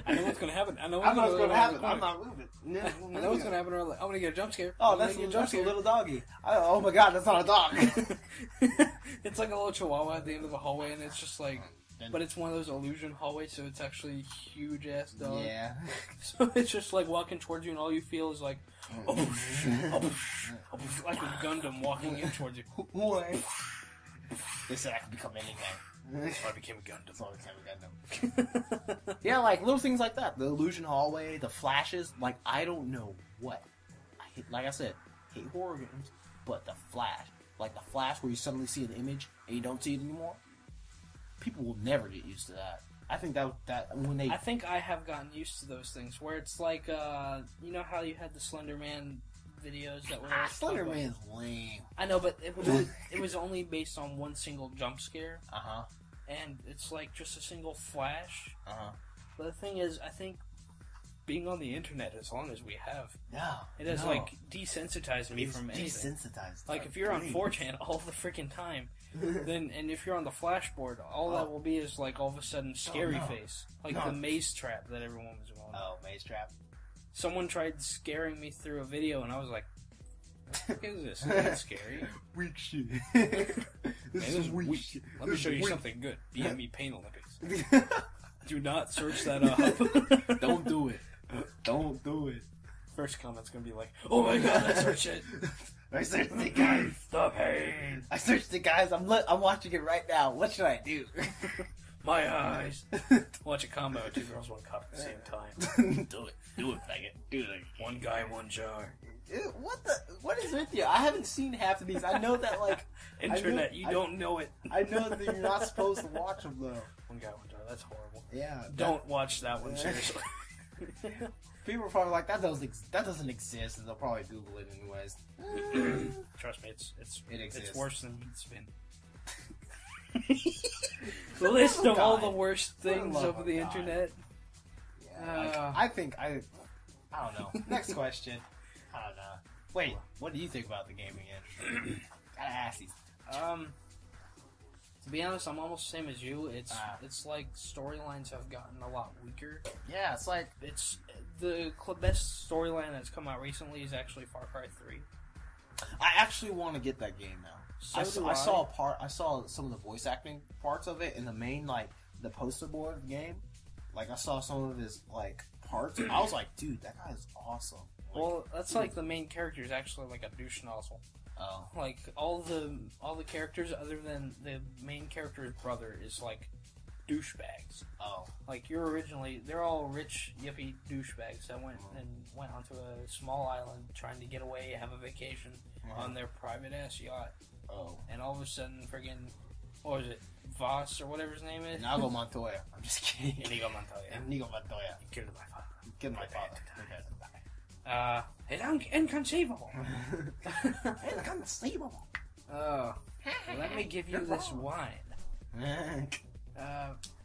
I know what's going to happen. I know what's going to happen. I'm not moving. I know what's going to happen. I'm going to get a jump scare. Oh, that's a little doggy. Oh my god, that's not a dog. It's like a little chihuahua at the end of the hallway, and it's just like... But it's one of those illusion hallways, so it's actually a huge-ass dog. Yeah. So it's just like walking towards you, and all you feel is like, like a Gundam walking in towards you. They said I could become anything. So I became a Gundam. So I became a Gundam. Yeah, like little things like that. The illusion hallway, the flashes. Like, I don't know what. Like I said, hate horror games, but the flash. Like the flash where you suddenly see an image and you don't see it anymore. People will never get used to that. I think I think I have gotten used to those things where it's like, you know how you had the Slender Man videos that were Slender Man's lame. I know, but it was only based on one single jump scare. And it's like just a single flash. But the thing is, I think being on the internet as long as we have, it has like desensitized me from anything. Desensitized. Like if you're on 4chan all the freaking time. And if you're on the flashboard, all that will be is like all of a sudden scary face, like the maze trap that everyone was going. Oh, maze trap! Someone tried scaring me through a video, and I was like, "What is this? That's scary." Weak shit. This is weak shit. Let me show you something good. BME Pain Olympics. Do not search that up. Don't do it. Don't do it. First comment's gonna be like, "Oh my god, I searched it." I searched it, guys. The pain. I searched it, guys. I'm watching it right now. What should I do? My eyes. Watch a combo of 2 girls, 1 cup at the same time. Do it, faggot. Do it. One guy, 1 jar. What is with you? I haven't seen half of these. I know that, like... Internet, you don't know it. I know that you're not supposed to watch them, though. One guy, 1 jar. That's horrible. Yeah. Don't watch that one, seriously. People are probably like, that doesn't exist, and they'll probably Google it anyways. Trust me, it exists. It's worse than meat spin. The list of all the worst things of the internet. Yeah, I don't know. Next question. I don't know. Wait, what do you think about the gaming industry? Gotta ask these. To be honest, I'm almost the same as you. It's like storylines have gotten a lot weaker. Yeah, it's like the best storyline that's come out recently is actually Far Cry 3. I actually want to get that game now. I saw some of the voice acting parts of it in the main, like, the poster board of the game. Like, I saw some of his, like, parts. I was like, dude, that guy is awesome. Like, well, that's like the main character is actually like a douche nozzle. Oh. Like, all the characters other than the main character's brother is like douchebags. Oh. Like, they're all rich, yippee douchebags that went onto a small island trying to get away, have a vacation on their private ass yacht. Oh. And all of a sudden, friggin', what was it, Voss or whatever his name is? Inigo Montoya. I'm just kidding. Inigo Montoya. Inigo Montoya. He killed my father. Killed my father. It's inconceivable. Inconceivable. Oh. Let me give you this wine.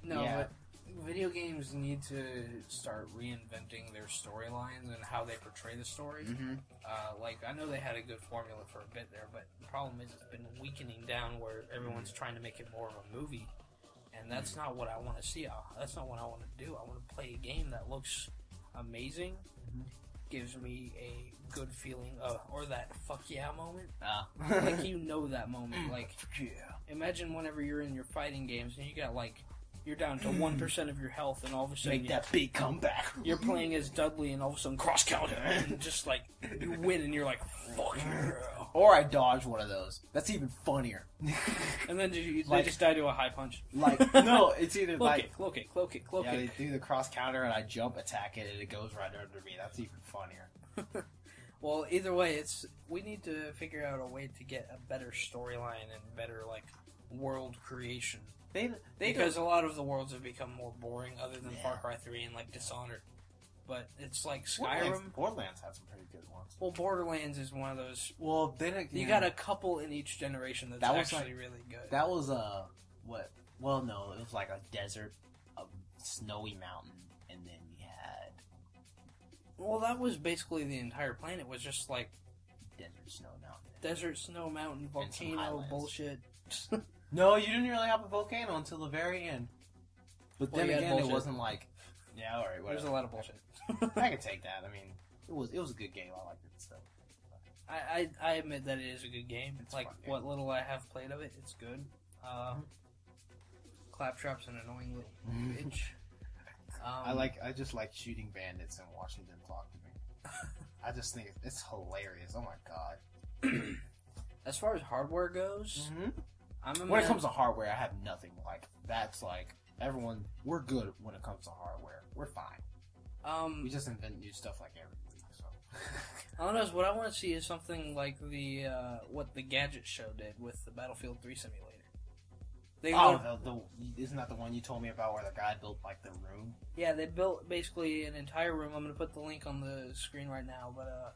But video games need to start reinventing their storylines and how they portray the story. Mm-hmm. Like, I know they had a good formula for a bit there, but the problem is it's been weakening down where everyone's trying to make it more of a movie, and that's not what I want to see. That's not what I want to do. I want to play a game that looks amazing, gives me a good feeling, or that fuck yeah moment. Like, you know that moment. Like, imagine whenever you're in your fighting games and you got, like, you're down to 1% of your health, and all of a sudden make that big comeback. You're playing as Dudley, and all of a sudden cross counter, and just like you win, and you're like, "Fuck yeah!" Or I dodge one of those. That's even funnier. And then they just die to a high punch. Like, no, it's either cloak it. Yeah, they do the cross counter, and I jump, attack it, and it goes right under me. That's even funnier. Well, either way, we need to figure out a way to get a better storyline and better like world creation. Because a lot of the worlds have become more boring, other than Far Cry 3 and like Dishonored. But it's like Skyrim. Borderlands had some pretty good ones. Well, Borderlands is one of those. Well, then again, you got a couple in each generation that's actually really good. That was what? Well, no, it was like a desert, a snowy mountain, and then you had. Well, that was basically the entire planet. Was just like desert, snow mountain, volcano bullshit. No, you didn't really have a volcano until the very end. But then again, it wasn't like... Yeah, alright, whatever. There's a lot of bullshit. I can take that. I mean, it was a good game. I liked it still. I admit that it is a good game. It's like, what little I have played of it, it's good. Claptrap's an annoying little bitch. I just like shooting bandits and watching them talk to me. I just think it's hilarious. Oh my god. As far as hardware goes... When it comes to hardware, I have nothing. Like, that's like, we're good when it comes to hardware. We're fine. We just invent new stuff like every week, so. I don't know, what I want to see is something like what the Gadget Show did with the Battlefield 3 simulator. Isn't that the one you told me about where the guy built, like, the room? Yeah, they built basically an entire room. I'm going to put the link on the screen right now, but,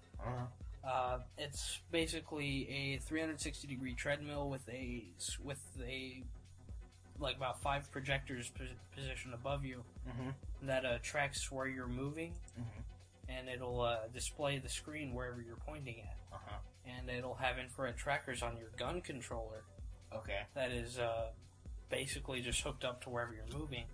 it's basically a 360-degree treadmill with like about 5 projectors positioned above you that tracks where you're moving, and it'll display the screen wherever you're pointing at, and it'll have infrared trackers on your gun controller. Okay. That is basically just hooked up to wherever you're moving,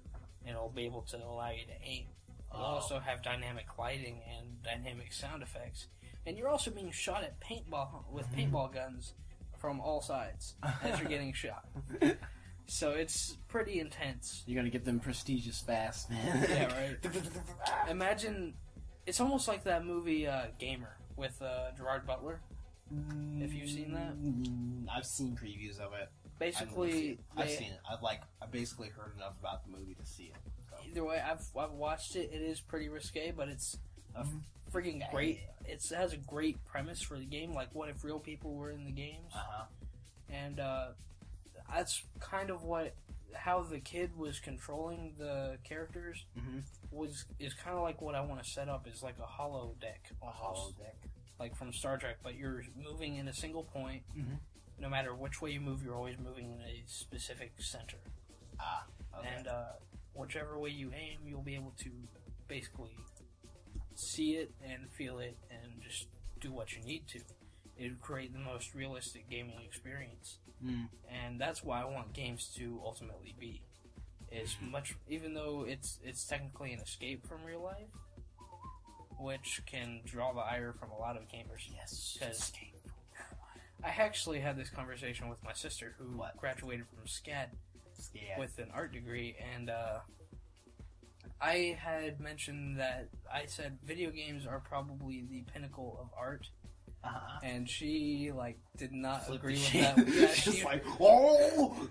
and it'll be able to allow you to aim. It'll also have dynamic lighting and dynamic sound effects. And you're also being shot at paintball guns from all sides as you're getting shot. So it's pretty intense. You're gonna get them prestigious fast. Yeah, right. Imagine, it's almost like that movie Gamer with Gerard Butler. If you've seen that, I've seen previews of it. Basically, I've seen it. I basically heard enough about the movie to see it. So. either way, I've watched it. It is pretty risque, but it's a freaking great. It has a great premise for the game. Like, what if real people were in the games? And that's kind of how the kid was controlling the characters is kind of like what I want to set up is like a holodeck. A holodeck. Like from Star Trek, but you're moving in a single point. No matter which way you move, you're always moving in a specific center. Okay. And whichever way you aim, you'll be able to basically see it and feel it and just do what you need to. It would create the most realistic gaming experience. And that's why I want games to ultimately be. Is much, even though it's technically an escape from real life, which can draw the ire from a lot of gamers. Yes. Because I actually had this conversation with my sister, who graduated from SCAD with an art degree, and I had mentioned that I said video games are probably the pinnacle of art. And she did not agree with that. Yeah, she's like, oh!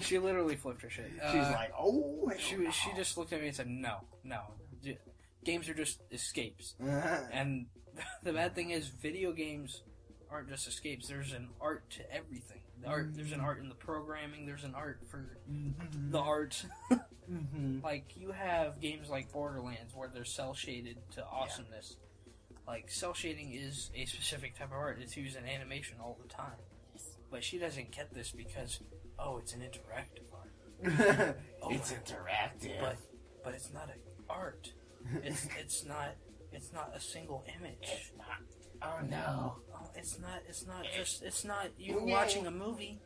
She literally flipped her shit. She's like, oh! She just looked at me and said, no. Games are just escapes. And the bad thing is, video games aren't just escapes. There's an art to everything. There's an art in the programming. There's an art for the art. Like, you have games like Borderlands where they're cel-shaded to awesomeness. Like, cel shading is a specific type of art. It's used in animation all the time. But she doesn't get this because, it's an interactive art. It's interactive. But it's not an art. It's not a single image. It's not. Oh no. It's not you watching a movie.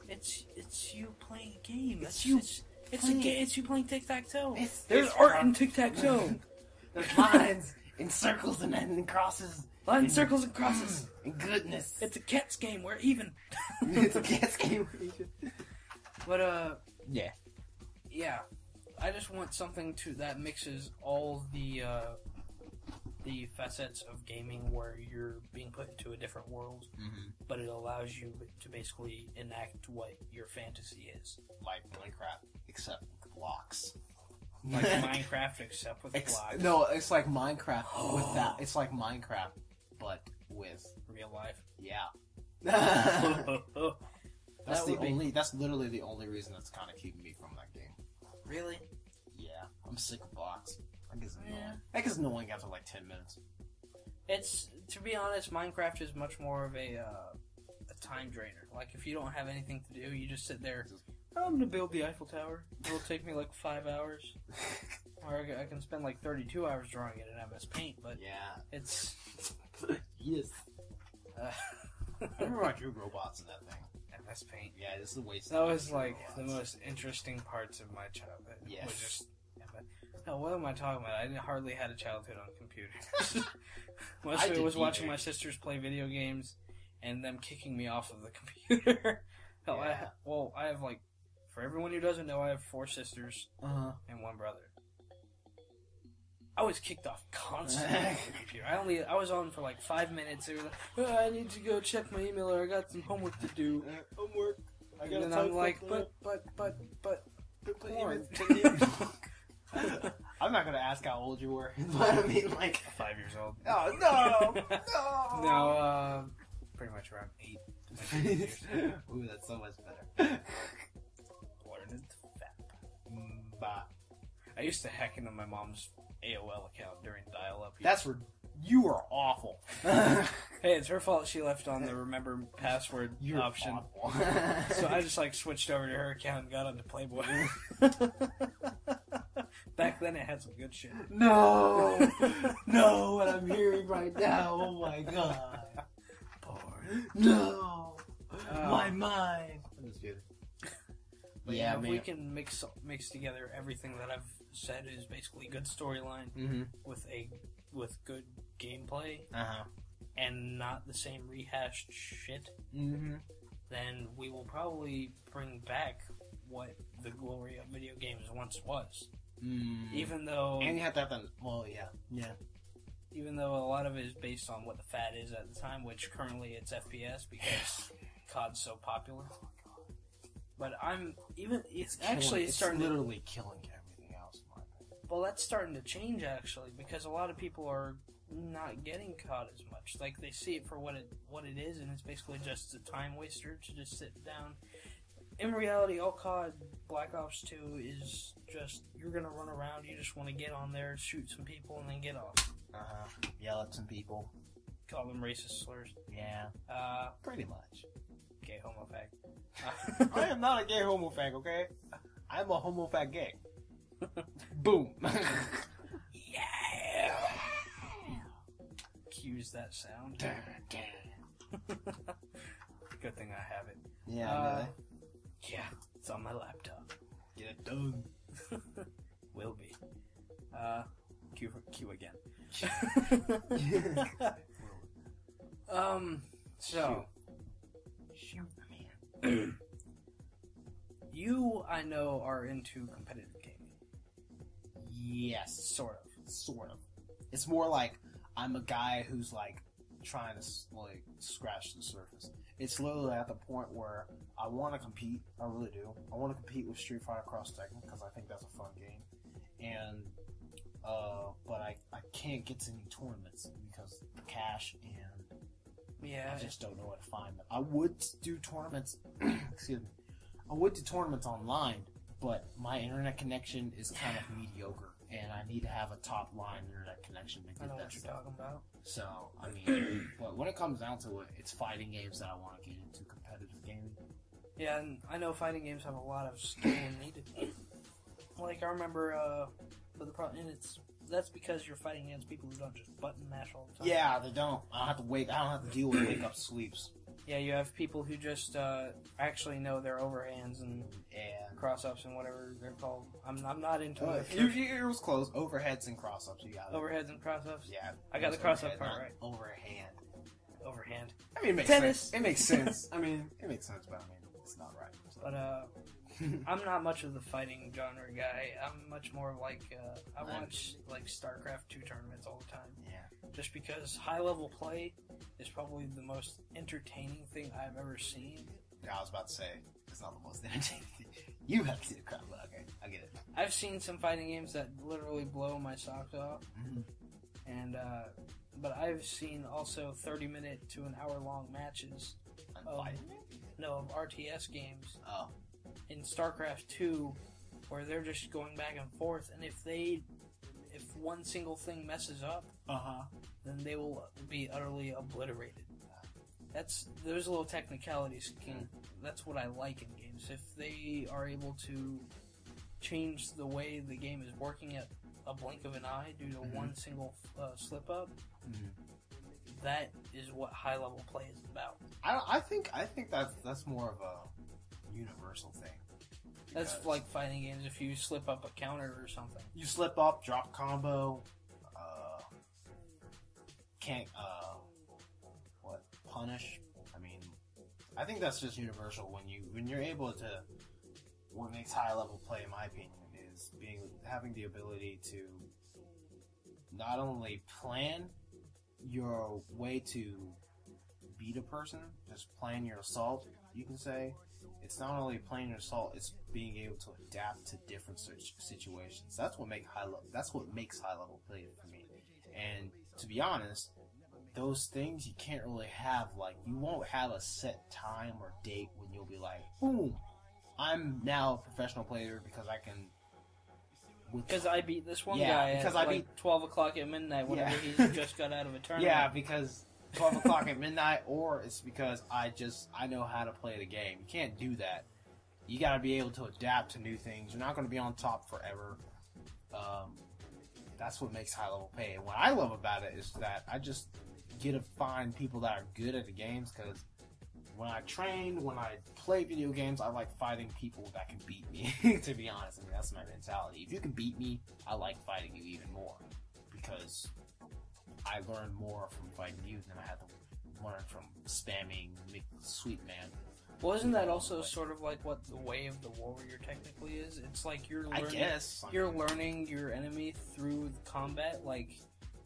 It's you playing a game. It's you playing tic-tac-toe. There's art in tic-tac-toe. There's lines and circles and crosses. Lines, circles, and crosses. And goodness. It's a cat's game. We're even. It's a cat's game. But yeah. I just want something that mixes all the facets of gaming where you're being put into a different world, but it allows you to basically enact what your fantasy is. Like Minecraft, except blocks. Like Minecraft, except with blocks. No, it's like Minecraft with that. It's like Minecraft, but with real life. Yeah. That's That's literally the only reason that's kind of keeping me from that game. Really? Yeah, I'm sick of blocks. That gets annoying after like 10 minutes. It's, to be honest, Minecraft is much more of a time drainer. Like, if you don't have anything to do, you just sit there. I'm gonna build the Eiffel Tower. It'll take me like 5 hours. Or I can spend like 32 hours drawing it in MS Paint, but it's... Yes. I remember I drew robots in that thing. MS Paint. Yeah, this is a waste. That was like the most interesting parts of my childhood. Yes. Was just... No, what am I talking about? I hardly had a childhood on computers. Most of it was watching my sisters play video games and them kicking me off of the computer. Hell, I have like, for everyone who doesn't know, I have 4 sisters and 1 brother. I was kicked off constantly on the computer. I was on for like 5 minutes. They were like, I need to go check my email, or I got some homework to do. Homework. And then I'm like, but. I'm not gonna ask how old you were, but I mean, like 5 years old. Oh no! No, pretty much around 8 to 10 years. Ooh, that's so much better. Learning to fap. I used to hack into my mom's AOL account during dial-up. That's where you were awful. Hey, it's her fault she left on the remember password option. So I just like switched over to her account and got onto Playboy. Back then it had some good shit. No, what I'm hearing right now. Oh my god. Porn. No, my mind. I'm just kidding. But yeah, if we can mix together everything that I've said is basically good storyline with good gameplay and not the same rehashed shit, then we will probably bring back what the glory of video games once was. Even though... And you have to have them... Well, yeah. Even though a lot of it is based on what the fad is at the time, which currently it's FPS because COD's so popular. But it's starting literally killing everything else, in my Well, that's starting to change, actually, because a lot of people are not getting COD as much. Like, they see it for what it is, and it's basically just a time waster to just sit down. In reality, all COD Black Ops 2 is just, you're gonna run around, you just want to get on there, shoot some people, and then get off. Yell at some people. Call them racist slurs. Yeah. Pretty much. Gay homo fag. I am not a gay homo fag, okay? I'm a homo fag gay. Boom. Yeah. Cues that sound. Good thing I have it. Yeah, yeah, it's on my laptop. Get it done. Will be. Q again. So. Shoot, man. You, I know, are into competitive gaming. Yes. Sort of. It's more like I'm a guy who's like trying to like scratch the surface. It's literally at the point where I want to compete. I really do. I want to compete with Street Fighter CrossTalk because I think that's a fun game. And but I can't get to any tournaments because the cash and I just don't know where to find them. I would do tournaments. Excuse me. I would do tournaments online, but my internet connection is kind of mediocre, and I need to have a top line internet connection to get I know that what you're stuff. talking about. So, I mean, but when it comes down to it, it's fighting games that I want to get into, competitive gaming. Yeah, and I know fighting games have a lot of skill needed. Like, I remember, but the problem is that's because you're fighting against people who don't just button mash all the time. Yeah, they don't. I don't have to deal with wake-up sweeps. Yeah, you have people who just actually know their overhands and cross-ups and whatever they're called. I'm not into it. It was close. Overheads and cross-ups, you got it. Overheads and cross-ups? Yeah. I got the cross-up part right. Overhand. Overhand. I mean, it makes Tennis. sense. It makes sense. I mean, it makes sense, but I mean, it's not right. So. But, I'm not much of the fighting genre guy. I'm much more of like, I watch like StarCraft 2 tournaments all the time. Yeah. Just because high-level play is probably the most entertaining thing I've ever seen. Yeah, I was about to say, it's not the most entertaining thing. You have to see the crowd, but okay, I get it. I've seen some fighting games that literally blow my socks off. Mm-hmm. And, but I've seen also 30-minute to an hour-long matches of RTS games. Oh. In StarCraft 2, where they're just going back and forth, and if one single thing messes up, then they will be utterly obliterated. There's little technicalities. That's what I like in games. If they are able to change the way the game is working at a blink of an eye due to one single slip up, that is what high level play is about. I think that's more of a universal thing. That's like fighting games. If you slip up a counter or something, you slip up, drop combo, punish. I mean, I think that's just universal. When you're able to, what makes high level play, in my opinion, is having the ability to not only plan your way to beat a person, just plan your assault. You can say it's not only playing your assault; it's being able to adapt to different situations. That's what makes high level play for me. And to be honest, those things you can't really have. Like, you won't have a set time or date when you'll be like, boom, I'm now a professional player because I can. Because I beat this one guy at 12 o'clock at midnight whenever he just got out of a tournament. Yeah, because 12 o'clock at midnight, or it's because I know how to play the game. You can't do that. You got to be able to adapt to new things. You're not going to be on top forever. That's what makes high level play. And what I love about it is that I just get to find people that are good at the games, because when I play video games, I like fighting people that can beat me, to be honest. I mean, that's my mentality. If you can beat me, I like fighting you even more, because I learned more from fighting you than I had to learn from spamming Sweet Man. Well, isn't that also sort of like what the way of the warrior technically is? It's like you're learning your enemy through the combat. Like,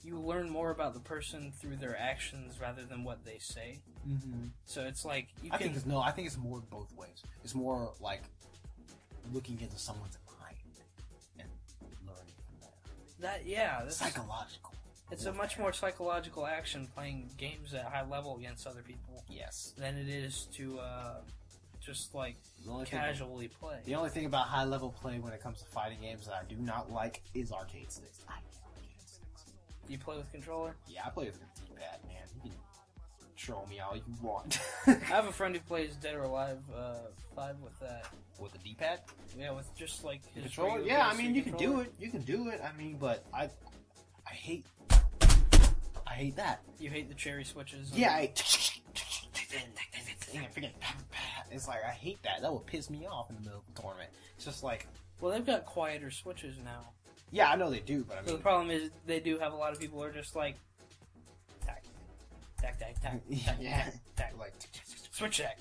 you learn more about the person through their actions rather than what they say. Mm-hmm. So it's like I think it's more both ways. It's more like looking into someone's mind and learning from that. That's psychological. It's a much more psychological action playing games at high level against other people. Yes. Than it is to just like casually play. The only thing about high level play when it comes to fighting games that I do not like is arcade sticks. I hate arcade sticks. You play with controller? Yeah, I play with a D-pad, man. You can troll me all you want. I have a friend who plays Dead or Alive 5 with that. With a D-pad? Yeah, with just like his controller. Yeah, I mean you can do it. You can do it. I mean, but I hate that. You hate the cherry switches. Yeah, it's like I hate that. That would piss me off in the middle of the tournament. It's just like, well, they've got quieter switches now. Yeah, I know they do, but I mean, so the problem is they do have a lot of people who are just like, tack, tack, tack, tack, yeah, tack, like switch tack.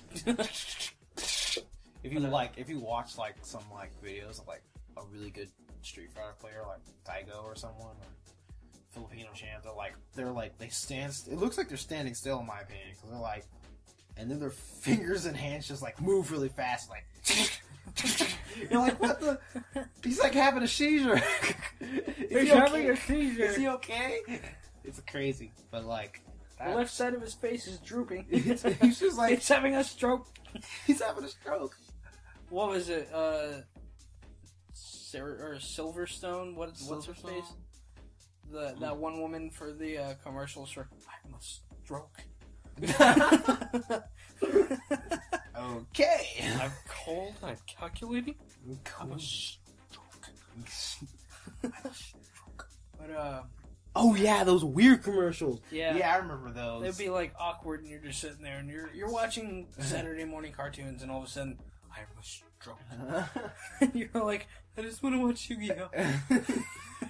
If you watch like some like videos of like a really good Street Fighter player like Daigo or someone or Filipino champ, they stand. It looks like they're standing still in my opinion because they're like, and then their fingers and hands just like move really fast, like. You're like, what the? He's like having a seizure. He's having a seizure. Is he okay? It's crazy, but like the left side of his face is drooping. He's just like he's having a stroke. He's having a stroke. What was it? Silverstone. What's her face? That one woman for the commercials for I'm a stroke. Okay. I'm cold. I'm calculating. I'm a stroke. But oh yeah, those weird commercials. Yeah, I remember those. They'd be like awkward, and you're just sitting there, and you're watching Saturday morning cartoons, and all of a sudden, I'm a stroke. And you're like, I just want to watch Yu-Gi-Oh.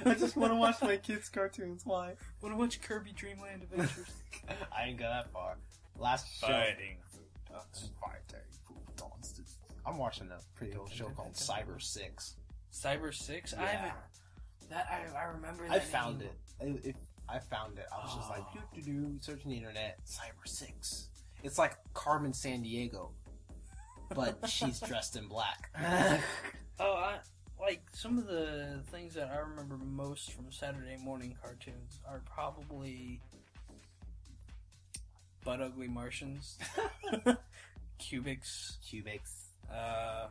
I just want to watch my kids' cartoons. Why? Want to watch Kirby Dream Land Adventures. I didn't go that far. Last fighting. I'm watching a pretty old show called Cyber 6. Cyber 6? Yeah. I haven't. I remember that. I found it. I found it. I was just like, searching the internet. Cyber 6. It's like Carmen Sandiego, but she's dressed in black. Like some of the things that I remember most from Saturday morning cartoons are probably Butt Ugly Martians, Cubics. That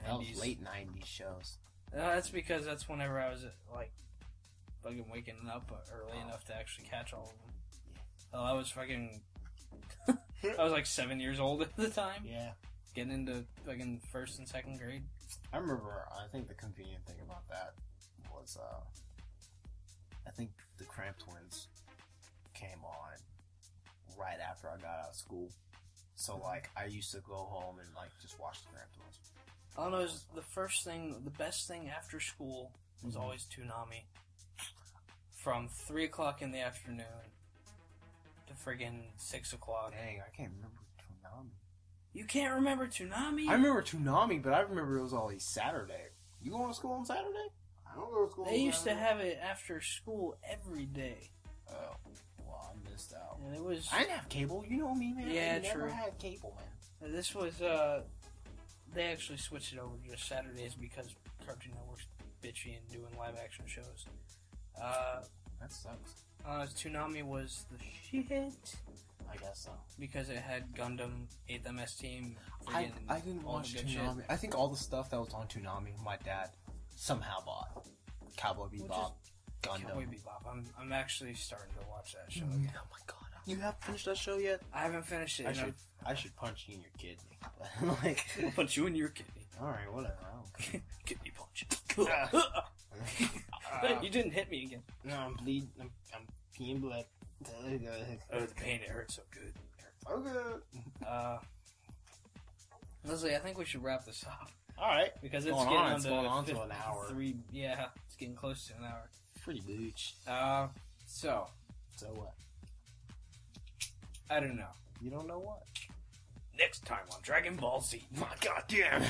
was late 90s shows. That's because that's whenever I was like fucking waking up early enough to actually catch all of them. Yeah. I was fucking I was like 7 years old at the time. Yeah. Getting into fucking first and second grade. I remember, I think the convenient thing about that was, I think the Cramp Twins came on right after I got out of school. So, like, I used to go home and, like, just watch the Cramp Twins. All I know is the best thing after school was always Toonami. From 3 o'clock in the afternoon to friggin' 6 o'clock. Dang, I can't remember Toonami. You can't remember Toonami? I remember Toonami, but I remember it was always Saturday. You going to school on Saturday? I don't go to school on Saturday. They used to have it after school every day. Oh, well, I missed out. And it was... I didn't have cable. You know me, man. Yeah, I true. never had cable, man. This was, they actually switched it over to just Saturdays because Cartoon Network's bitchy and doing live-action shows. That sucks. Toonami was the shit. I guess so. Because it had Gundam, 8th MS Team, I didn't watch Toonami. Shit. I think all the stuff that was on Toonami, my dad somehow bought. Cowboy Bebop, Gundam. Cowboy Bebop. I'm actually starting to watch that show again. Oh my god. You haven't finished that show yet? I haven't finished it. I should punch you in your kidney. Like, I'll punch you in your kidney. Alright, whatever. Kidney punch. You didn't hit me again. No, I'm bleeding. I'm peeing blood. Oh, the pain, it hurts so good. So good. Leslie, I think we should wrap this up. Alright. Because it's going on to an hour. Yeah, it's getting close to an hour. Pretty booch. So what? I don't know. You don't know what? Next time on Dragon Ball Z. My god damn.